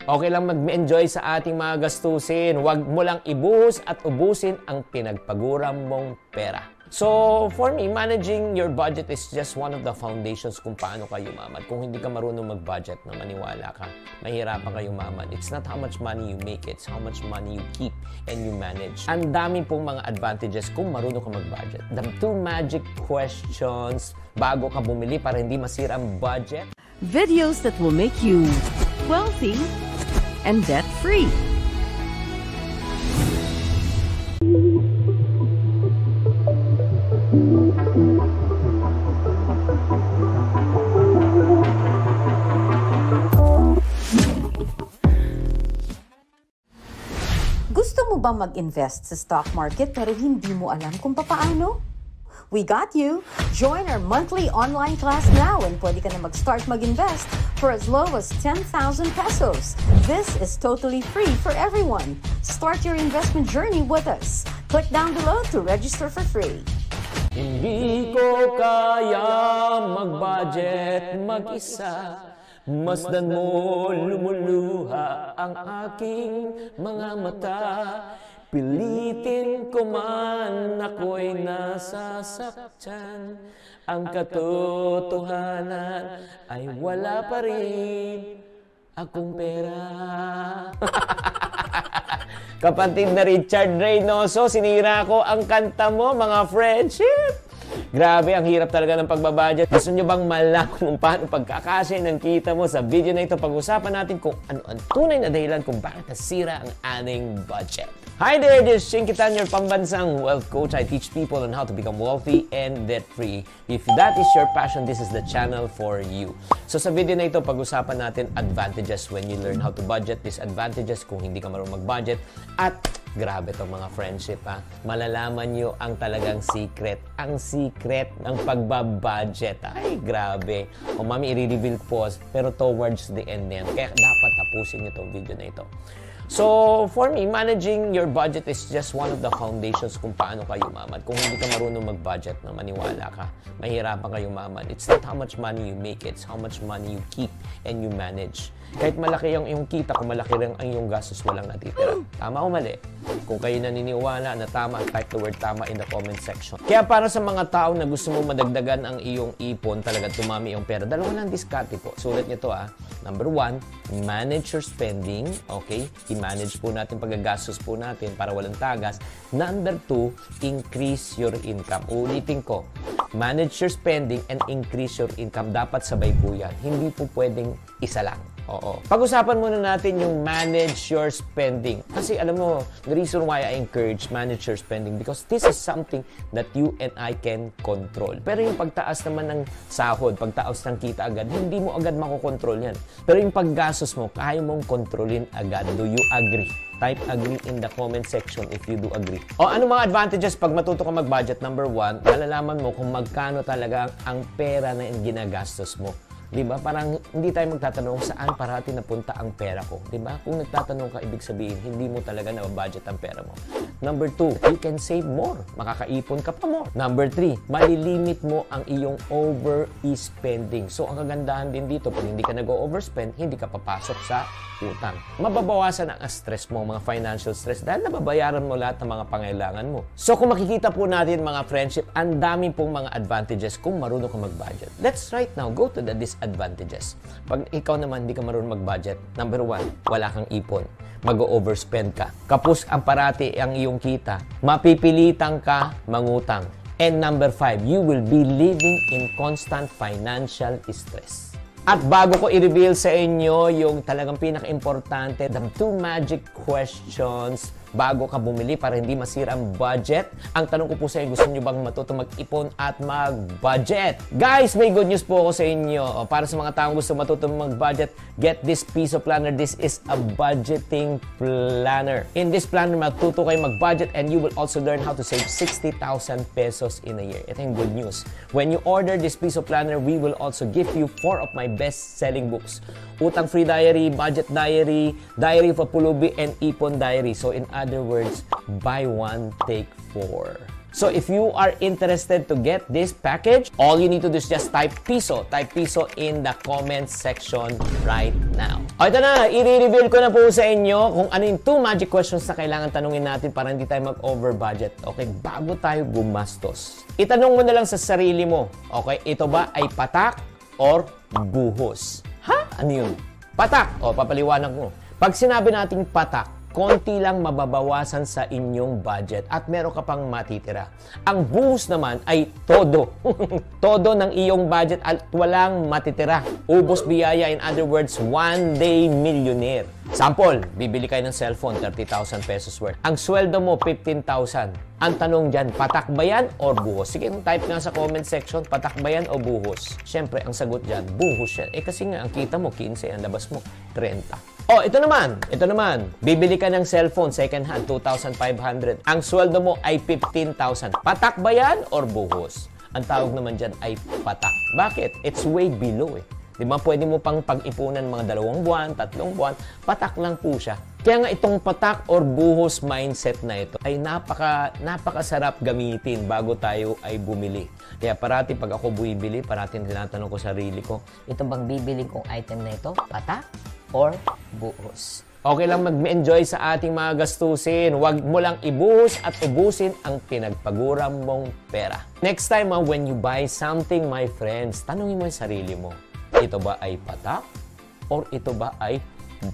Okay lang mag-enjoy sa ating mga gastusin. Huwag mo lang ibuhos at ubusin ang pinagpaguran mong pera. So, for me, managing your budget is just one of the foundations kung paano kayo yumaman. Kung hindi ka marunong mag-budget, na maniwala ka, mahirapan kayo yumaman. It's not how much money you make, it's how much money you keep and you manage. Ang dami pong mga advantages kung marunong ka mag-budget. The 2 magic questions bago ka bumili para hindi masira ang budget. Videos that will make you wealthy and debt-free. Gusto mo ba mag-invest sa stock market pero hindi mo alam kung paano? We got you! Join our monthly online class now and pwede ka na mag-start mag-invest for as low as 10,000 pesos. This is totally free for everyone. Start your investment journey with us. Click down below to register for free. Hindi ko kaya mag-budget mag-isa. Masdan mo lumuluha ang aking mga mata. Pilitin ko man ako'y nasasaktan. Ang katotohanan ay wala pa rin akong pera. Kapatid na Richard Reynoso, sinira ko ang kanta mo, mga friendship. Grabe, ang hirap talaga ng pagbabudget. Gusto nyo bang malaman kung paano pagkakasya ng kita mo? Sa video na ito, pag-usapan natin kung ano ang tunay na dahilan kung bakit nasira ang ating budget. Hi there, this is Chinkitan, your pambansang wealth coach. I teach people on how to become wealthy and debt-free. If that is your passion, this is the channel for you. So sa video na ito, pag-usapan natin advantages when you learn how to budget, disadvantages kung hindi ka marunong mag-budget, at grabe itong mga friendship, ha. Malalaman nyo ang talagang secret. Ang secret ng pagbabudget. Ay, grabe. O mami, i-reveal po, pero towards the end na yan. Kaya dapat tapusin nyo itong video na ito. So, for me, managing your budget is just one of the foundations kung paano kayo yumaman. Kung hindi ka marunong mag-budget, na maniwala ka, mahirapan kayo yumaman. It's not how much money you make, it's how much money you keep and you manage. Kahit malaki ang iyong kita, kung malaki rin ang iyong gastos, walang natitira. Tama o mali? Kung kayo naniniwala na tama, type the word tama in the comment section. Kaya para sa mga tao na gusto mo madagdagan ang iyong ipon, talaga tumami yung pera, dalawa lang diskarte po. Sulat nyo to, ha. Number 1, manage your spending. Okay? I-manage po natin paggagastos po natin para walang tagas. Number 2, increase your income. Ulitin ko, manage your spending and increase your income. Dapat sabay po yan. Hindi po pwedeng isa lang. Oo. Pag-usapan muna natin yung manage your spending. Kasi alam mo, the reason why I encourage manage your spending because this is something that you and I can control. Pero yung pagtaas naman ng sahod, pagtaas ng kita agad, hindi mo agad makokontrol yan. Pero yung paggastos mo, kaya mong kontrolin agad. Do you agree? Type agree in the comment section if you do agree. O ano mga advantages pag matuto ka mag-budget? Number 1, malalaman mo kung magkano talaga ang pera na ginagastos mo. Diba? Parang hindi tayo magtatanong saan parati napunta ang pera ko. Diba? Kung nagtatanong ka, ibig sabihin, hindi mo talaga na-budget ang pera mo. Number 2, you can save more. Makakaipon ka pa more. Number 3, malilimit mo ang iyong over-spending. So, ang kagandahan din dito, pag hindi ka nag-overspend, hindi ka papasok sa utang. Mababawasan ang stress mo, mga financial stress, dahil nababayaran mo lahat ng mga pangailangan mo. So, kung makikita po natin, mga friendship, ang dami pong mga advantages kung marunong ka mag-budget. Let's right now go to the disadvantages. Pag ikaw naman hindi ka marunong mag-budget, number 1, wala kang ipon. Mag-overspend ka. Kapos ang parati ang iyong kita. Mapipilitan ka mangutang. And number 5, you will be living in constant financial stress. At bago ko i-reveal sa inyo yung talagang pinaka-importante, the 2 magic questions bago ka bumili para hindi masira ang budget. Ang tanong ko po sa inyo, gusto nyo bang matuto mag-ipon at mag-budget? Guys, may good news po ako sa inyo. Para sa mga taong gusto matuto mag-budget, get this piece of planner. This is a budgeting planner. In this planner, matuto kayo mag-budget and you will also learn how to save 60,000 pesos in a year. Ito yung good news. When you order this piece of planner, we will also give you 4 of my best-selling books. Utang Free Diary, Budget Diary, Diary of a Pulubi, and Ipon Diary. So in other words, buy 1, take 4. So if you are interested to get this package, all you need to do is just type piso. Type piso in the comment section right now. O ito na, i-reveal ko na po sa inyo kung ano yung 2 magic questions na kailangan tanungin natin para hindi tayo mag-over budget. Okay, bago tayo gumastos. Itanong mo na lang sa sarili mo, okay, ito ba ay patak or buhos? Ha? Ano yun? Patak. O, papaliwanag mo. Pag sinabi nating patak, konti lang mababawasan sa inyong budget at meron ka pang matitira. Ang buhos naman ay todo. Todo ng iyong budget at walang matitira. Ubos biyaya, in other words, one day millionaire. Sample, bibili kayo ng cellphone, 30,000 pesos worth. Ang sweldo mo, 15,000. Ang tanong dyan, patak ba yan or buhos? Sige, type nga sa comment section, patak ba yan o buhos? Siyempre, ang sagot dyan, buhos yan. Kasi nga, ang kita mo, 15, ang labas mo, 30. Oh, ito naman. Bibili ka ng cellphone, second hand, 2,500. Ang sweldo mo ay 15,000. Patak ba yan or buhos? Ang tawag naman dyan ay patak. Bakit? It's way below eh. Diba? Pwede mo pang pag-ipunan mga 2 buwan, 3 buwan. Patak lang po siya. Kaya nga itong patak or buhos mindset na ito ay napakasarap gamitin bago tayo ay bumili. Kaya parati pag ako bumibili, parati tinatanong ko sarili ko, ito bang bibiling kong item na ito? Patak or buhos? Okay lang mag-enjoy sa ating mga gastusin. Huwag mo lang ibuhos at ubusin ang pinagpaguram mong pera. Next time, when you buy something, my friends, tanungin mo yung sarili mo. Ito ba ay patak or ito ba ay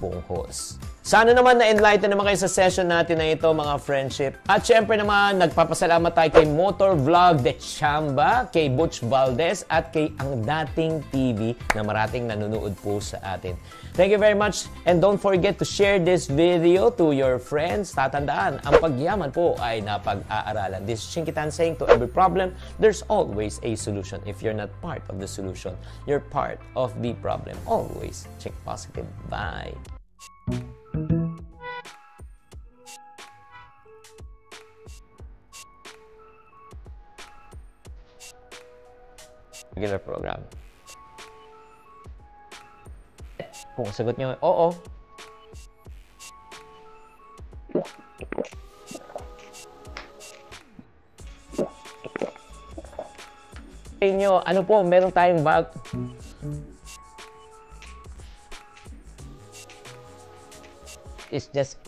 buhos? Sana naman na-enlighten naman kayo sa session natin na ito, mga friendship. At syempre naman, nagpapasalamat tayo kay Motor Vlog de Chamba, kay Butch Valdez, at kay Ang Dating TV na marating nanonood po sa atin. Thank you very much. And don't forget to share this video to your friends. Tatandaan, ang pagyaman po ay napag-aaralan. This is Chinkitan saying, to every problem, there's always a solution. If you're not part of the solution, you're part of the problem. Always think positive. Bye. Regular program. Kung sagot nyo, oo. Inyo, ano po, meron tayong bag. It's just...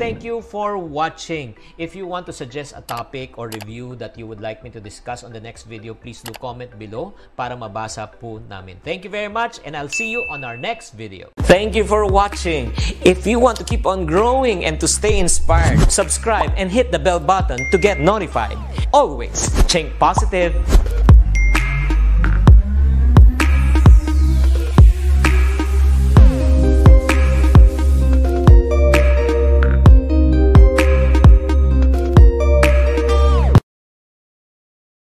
Thank you for watching. If you want to suggest a topic or review that you would like me to discuss on the next video, please do comment below para mabasa po namin. Thank you very much and I'll see you on our next video. Thank you for watching. If you want to keep on growing and to stay inspired, subscribe and hit the bell button to get notified. Always think positive.